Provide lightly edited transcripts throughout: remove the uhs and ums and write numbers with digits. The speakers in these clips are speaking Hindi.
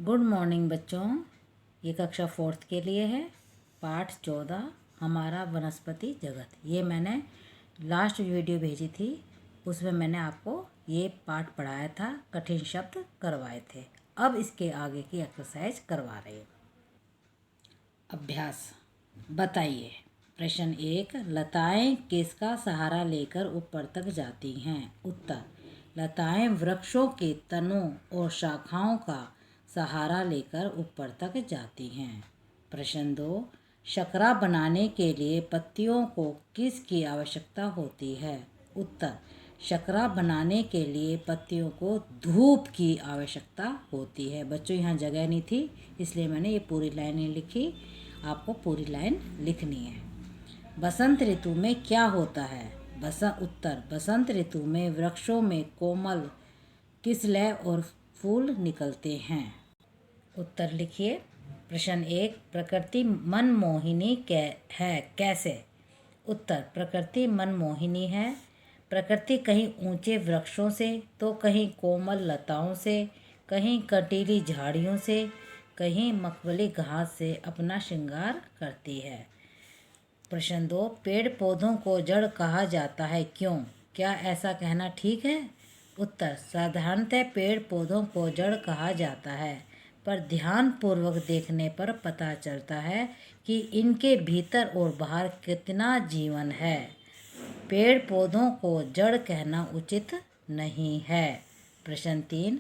गुड मॉर्निंग बच्चों। ये कक्षा 4th के लिए है। पाठ 14 हमारा वनस्पति जगत। ये मैंने लास्ट वीडियो भेजी थी, उसमें मैंने आपको ये पाठ पढ़ाया था, कठिन शब्द करवाए थे। अब इसके आगे की एक्सरसाइज करवा रहे हैं। अभ्यास बताइए। प्रश्न 1, लताएं किसका सहारा लेकर ऊपर तक जाती हैं? उत्तर, लताएं वृक्षों के तनों और शाखाओं का सहारा लेकर ऊपर तक जाती हैं। प्रश्न 2, शकरा बनाने के लिए पत्तियों को किसकी आवश्यकता होती है? उत्तर, शकरा बनाने के लिए पत्तियों को धूप की आवश्यकता होती है। बच्चों यहाँ जगह नहीं थी, इसलिए मैंने ये पूरी लाइन नहीं लिखी, आपको पूरी लाइन लिखनी है। बसंत ऋतु में क्या होता है? उत्तर, बसंत ऋतु में वृक्षों में कोमल किसलय और फूल निकलते हैं। उत्तर लिखिए। प्रश्न 1, प्रकृति मनमोहिनी है कैसे? उत्तर, प्रकृति मनमोहिनी है। प्रकृति कहीं ऊंचे वृक्षों से तो कहीं कोमल लताओं से, कहीं कंटीली झाड़ियों से, कहीं मखमली घास से अपना श्रृंगार करती है। प्रश्न 2, पेड़ पौधों को जड़ कहा जाता है क्यों? क्या ऐसा कहना ठीक है? उत्तर, साधारणतः पेड़ पौधों को जड़ कहा जाता है, पर ध्यानपूर्वक देखने पर पता चलता है कि इनके भीतर और बाहर कितना जीवन है। पेड़ पौधों को जड़ कहना उचित नहीं है। प्रश्न 3,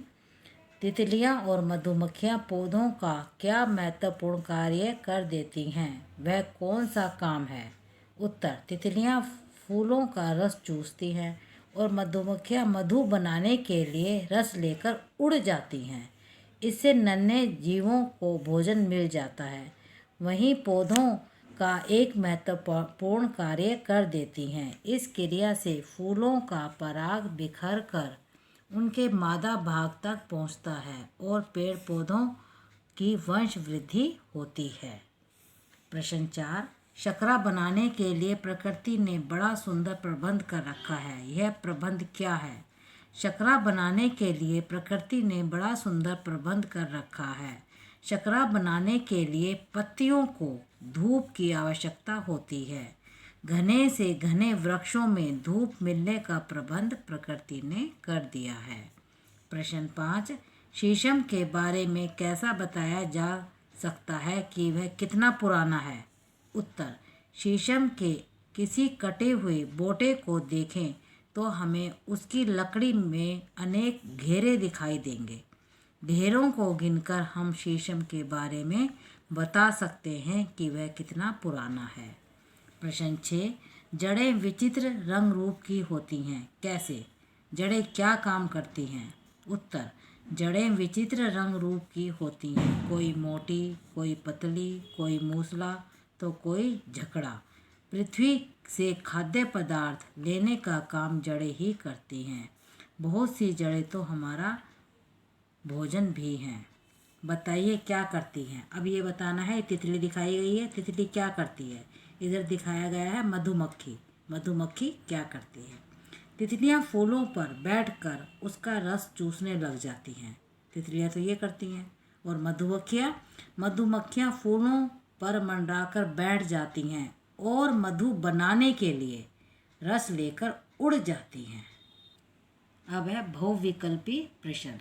तितलियां और मधुमक्खियां पौधों का क्या महत्वपूर्ण कार्य कर देती हैं? वह कौन सा काम है? उत्तर, तितलियां फूलों का रस चूसती हैं और मधुमक्खियां मधु बनाने के लिए रस लेकर उड़ जाती हैं। इससे नन्हे जीवों को भोजन मिल जाता है। वहीं पौधों का एक महत्वपूर्ण कार्य कर देती हैं। इस क्रिया से फूलों का पराग बिखर कर उनके मादा भाग तक पहुंचता है और पेड़ पौधों की वंश वृद्धि होती है। प्रश्न 4, शकरा बनाने के लिए प्रकृति ने बड़ा सुंदर प्रबंध कर रखा है। यह प्रबंध क्या है? शकरा बनाने के लिए प्रकृति ने बड़ा सुंदर प्रबंध कर रखा है। शकरा बनाने के लिए पत्तियों को धूप की आवश्यकता होती है। घने से घने वृक्षों में धूप मिलने का प्रबंध प्रकृति ने कर दिया है। प्रश्न 5, शीशम के बारे में कैसा बताया जा सकता है कि वह कितना पुराना है? उत्तर, शीशम के किसी कटे हुए बोटे को देखें तो हमें उसकी लकड़ी में अनेक घेरे दिखाई देंगे। घेरों को गिनकर हम शीशम के बारे में बता सकते हैं कि वह कितना पुराना है। प्रश्न 6, जड़ें विचित्र रंग रूप की होती हैं कैसे? जड़ें क्या काम करती हैं? उत्तर, जड़ें विचित्र रंग रूप की होती हैं। कोई मोटी, कोई पतली, कोई मूसला तो कोई झकड़ा। पृथ्वी से खाद्य पदार्थ लेने का काम जड़ें ही करती हैं। बहुत सी जड़ें तो हमारा भोजन भी हैं। बताइए क्या करती हैं? अब ये बताना है। तितली दिखाई गई है, तितली क्या करती है? इधर दिखाया गया है मधुमक्खी। मधुमक्खी क्या करती है? तितलियां फूलों पर बैठकर उसका रस चूसने लग जाती हैं। तितलियां तो ये करती हैं। और मधुमक्खियां फूलों पर मंडराकर बैठ जाती हैं और मधु बनाने के लिए रस लेकर उड़ जाती हैं। अब है बहुविकल्पी प्रश्न।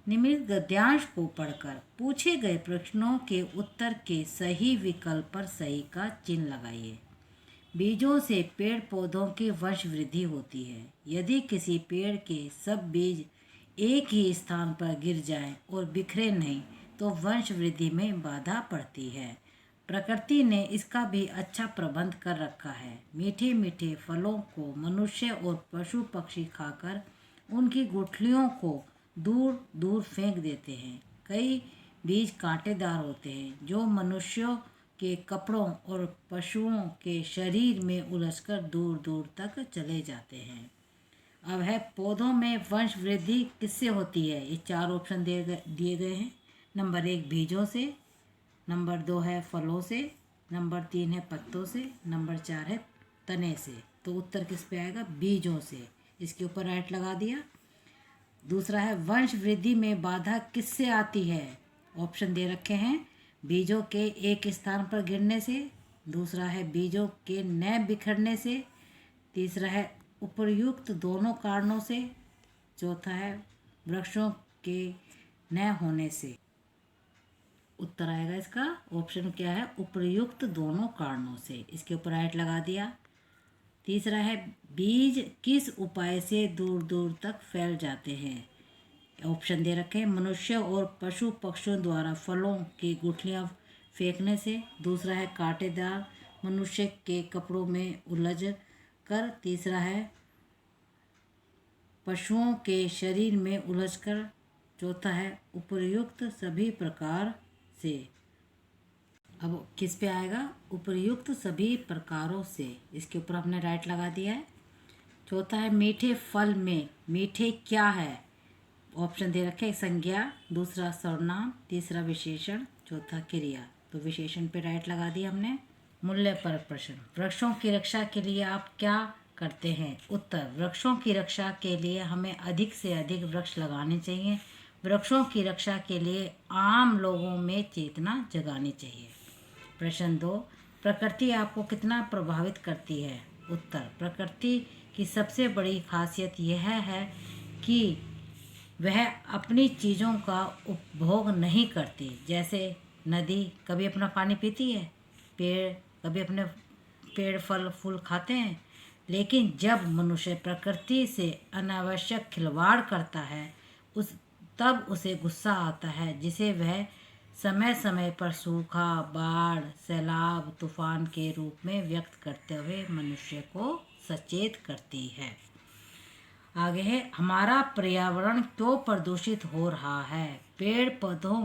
निम्नलिखित गद्यांश को पढ़कर पूछे गए प्रश्नों के उत्तर के सही विकल्प पर सही का चिन्ह लगाइए। बीजों से पेड़ पौधों की वंश वृद्धि होती है। यदि किसी पेड़ के सब बीज एक ही स्थान पर गिर जाएं और बिखरे नहीं तो वंश वृद्धि में बाधा पड़ती है। प्रकृति ने इसका भी अच्छा प्रबंध कर रखा है। मीठे मीठे फलों को मनुष्य और पशु पक्षी खाकर उनकी गुठलियों को दूर दूर फेंक देते हैं। कई बीज कांटेदार होते हैं जो मनुष्यों के कपड़ों और पशुओं के शरीर में उलझकर दूर दूर तक चले जाते हैं। अब है पौधों में वंश वृद्धि किससे होती है? ये 4 ऑप्शन दिए गए हैं। नंबर 1 बीजों से, नंबर 2 है फलों से, नंबर 3 है पत्तों से, नंबर 4 है तने से। तो उत्तर किस पे आएगा? बीजों से। इसके ऊपर राइट लगा दिया। दूसरा है वंश वृद्धि में बाधा किससे आती है? ऑप्शन दे रखे हैं, बीजों के एक स्थान पर गिरने से, दूसरा है बीजों के न बिखरने से, तीसरा है उपर्युक्त दोनों कारणों से, चौथा है वृक्षों के न होने से। उत्तर आएगा इसका ऑप्शन क्या है, उपर्युक्त दोनों कारणों से। इसके ऊपर राइट लगा दिया। तीसरा है बीज किस उपाय से दूर दूर तक फैल जाते हैं। ऑप्शन दे रखे हैं, मनुष्य और पशु पक्षियों द्वारा फलों की गुठलियां फेंकने से, दूसरा है कांटेदार मनुष्य के कपड़ों में उलझ कर, तीसरा है पशुओं के शरीर में उलझकर, चौथा है उपर्युक्त सभी प्रकार से। अब किस पे आएगा, उपर्युक्त सभी प्रकारों से। इसके ऊपर हमने राइट लगा दिया है। चौथा है मीठे फल में मीठे क्या है। ऑप्शन दे रखे हैं, संज्ञा, दूसरा सर्वनाम, तीसरा विशेषण, चौथा क्रिया। तो विशेषण पे राइट लगा दिया हमने। मूल्य पर प्रश्न, वृक्षों की रक्षा के लिए आप क्या करते हैं। उत्तर, वृक्षों की रक्षा के लिए हमें अधिक से अधिक वृक्ष लगाने चाहिए। वृक्षों की रक्षा के लिए आम लोगों में चेतना जगानी चाहिए। प्रश्न 2, प्रकृति आपको कितना प्रभावित करती है। उत्तर, प्रकृति की सबसे बड़ी खासियत यह है कि वह अपनी चीज़ों का उपभोग नहीं करती। जैसे नदी कभी अपना पानी पीती है, पेड़ कभी अपने पेड़ फल फूल खाते हैं, लेकिन जब मनुष्य प्रकृति से अनावश्यक खिलवाड़ करता है तब उसे गुस्सा आता है, जिसे वह समय समय पर सूखा, बाढ़, सैलाब, तूफान के रूप में व्यक्त करते हुए मनुष्य को सचेत करती है। आगे है, हमारा पर्यावरण क्यों प्रदूषित हो रहा है। पेड़ पौधों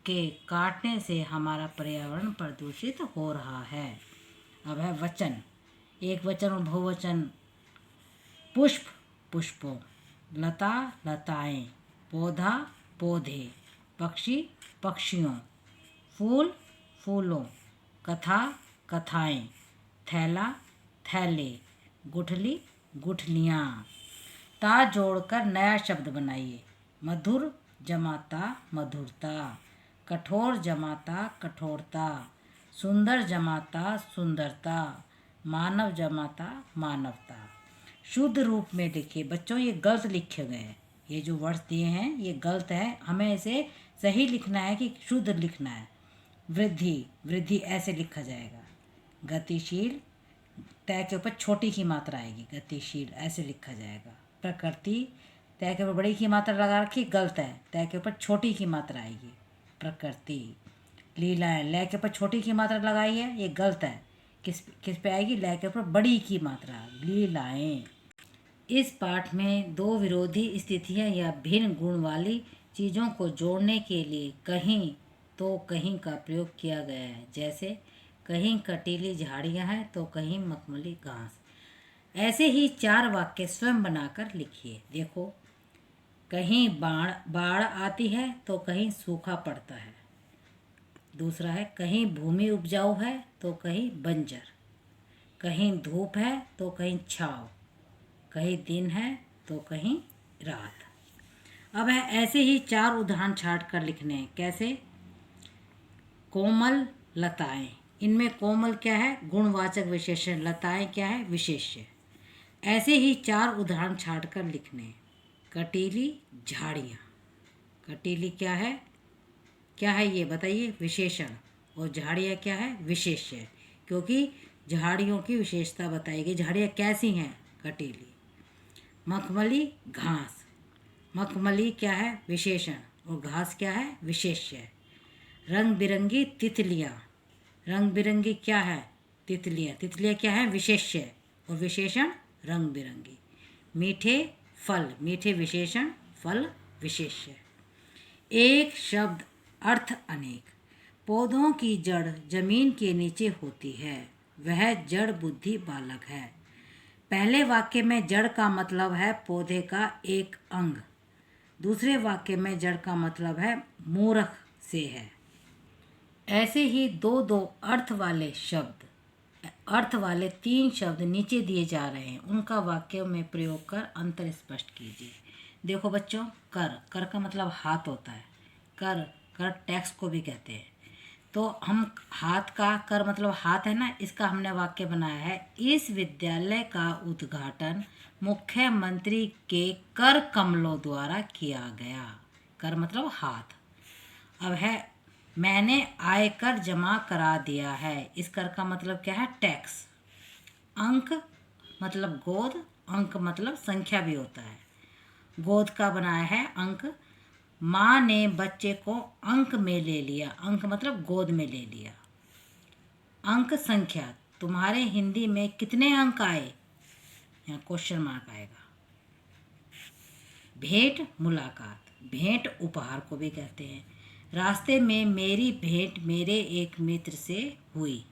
के काटने से हमारा पर्यावरण प्रदूषित हो रहा है। अब है वचन, एक वचन और बहुवचन। पुष्प पुष्पों, लता लताएं, पौधा पौधे, पक्षी पक्षियों, फूल फूलों, कथा कथाएं, थैला थैले, गुठली गुठलियाँ। ता जोड़कर नया शब्द बनाइए। मधुर जमाता मधुरता, कठोर जमाता कठोरता, सुंदर जमाता सुंदरता, मानव जमाता मानवता। शुद्ध रूप में लिखिए। बच्चों ये गलत लिखे गए हैं, ये जो वर्ड्स दिए हैं ये गलत है, हमें इसे सही लिखना है कि शुद्ध लिखना है। वृद्धि, वृद्धि ऐसे लिखा जाएगा। गतिशील, तय के ऊपर छोटी की मात्रा आएगी, गतिशील ऐसे लिखा जाएगा। प्रकृति, तय के ऊपर बड़ी की मात्रा लगा रखी, गलत है, तय के ऊपर छोटी की मात्रा आएगी प्रकृति। लीलाएं, लय के ऊपर छोटी की मात्रा लगाई है, ये गलत है, किस पे आएगी, लय के ऊपर बड़ी की मात्रा, लीलाएं। इस पाठ में दो विरोधी स्थितियां या भिन्न गुण वाली चीज़ों को जोड़ने के लिए कहीं तो कहीं का प्रयोग किया गया है। जैसे कहीं कटीली झाड़ियां हैं तो कहीं मखमली घास। ऐसे ही 4 वाक्य स्वयं बनाकर लिखिए। देखो, कहीं बाढ़ आती है तो कहीं सूखा पड़ता है। दूसरा है, कहीं भूमि उपजाऊ है तो कहीं बंजर, कहीं धूप है तो कहीं छाँव, कहीं दिन है तो कहीं रात। अब है ऐसे ही 4 उदाहरण छाट कर लिखने हैं। कैसे, कोमल लताएं, इनमें कोमल क्या है, गुणवाचक विशेषण, लताएं क्या है, विशेष्य। ऐसे ही 4 उदाहरण छाट कर लिखने हैं। कटीली झाड़ियाँ, कटीली क्या है ये बताइए, विशेषण, और झाड़ियाँ क्या है, विशेष्य, क्योंकि झाड़ियों की विशेषता बताएगी, झाड़ियाँ कैसी हैं, कटीली। मखमली घास, मखमली क्या है, विशेषण, और घास क्या है, विशेष्य। रंग बिरंगी तितलियाँ, रंग बिरंगी क्या है, तितलियाँ, तितलियाँ क्या है, विशेष्य, और विशेषण रंग बिरंगी। मीठे फल, मीठे विशेषण, फल विशेष्य। एक शब्द अर्थ अनेक। पौधों की जड़ जमीन के नीचे होती है, वह जड़ बुद्धि बालक है। पहले वाक्य में जड़ का मतलब है पौधे का एक अंग, दूसरे वाक्य में जड़ का मतलब है मूर्ख से है। ऐसे ही दो अर्थ वाले शब्द, अर्थ वाले 3 शब्द नीचे दिए जा रहे हैं, उनका वाक्यों में प्रयोग कर अंतर स्पष्ट कीजिए। देखो बच्चों, कर, कर का मतलब हाथ होता है। कर कर टैक्स को भी कहते हैं। तो हम हाथ का कर मतलब हाथ है ना, इसका हमने वाक्य बनाया है, इस विद्यालय का उद्घाटन मुख्यमंत्री के कर कमलों द्वारा किया गया। कर मतलब हाथ। अब है मैंने आयकर जमा करा दिया है। इस कर का मतलब क्या है? टैक्स। अंक मतलब गोद, अंक मतलब संख्या भी होता है। गोद का बनाया है अंक। माँ ने बच्चे को अंक में ले लिया। अंक मतलब गोद में ले लिया। अंक संख्या, तुम्हारे हिंदी में कितने अंक आए? यहाँ क्वेश्चन मार्क आएगा। भेंट मुलाकात, भेंट उपहार को भी कहते हैं। रास्ते में मेरी भेंट मेरे एक मित्र से हुई।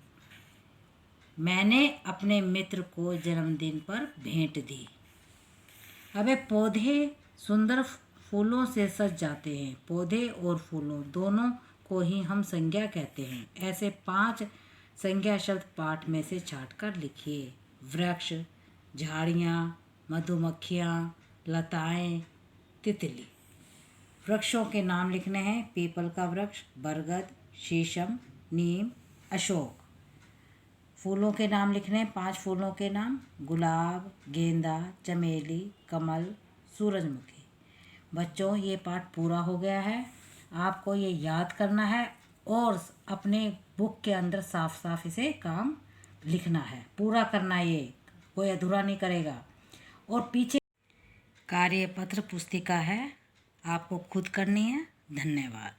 मैंने अपने मित्र को जन्मदिन पर भेंट दी। अब पौधे सुंदर फूलों से सज जाते हैं। पौधे और फूलों दोनों को ही हम संज्ञा कहते हैं। ऐसे 5 संज्ञा शब्द पाठ में से छांट कर लिखिए। वृक्ष, झाड़ियाँ, मधुमक्खियाँ, लताएं, तितली। वृक्षों के नाम लिखने हैं। पीपल का वृक्ष, बरगद, शीशम, नीम, अशोक। फूलों के नाम लिखने हैं। 5 फूलों के नाम, गुलाब, गेंदा, चमेली, कमल, सूरजमुखी। बच्चों, ये पाठ पूरा हो गया है। आपको ये याद करना है और अपने बुक के अंदर साफ साफ इसे काम लिखना है, पूरा करना है, ये कोई अधूरा नहीं करेगा। और पीछे कार्यपत्र पुस्तिका है, आपको खुद करनी है। धन्यवाद।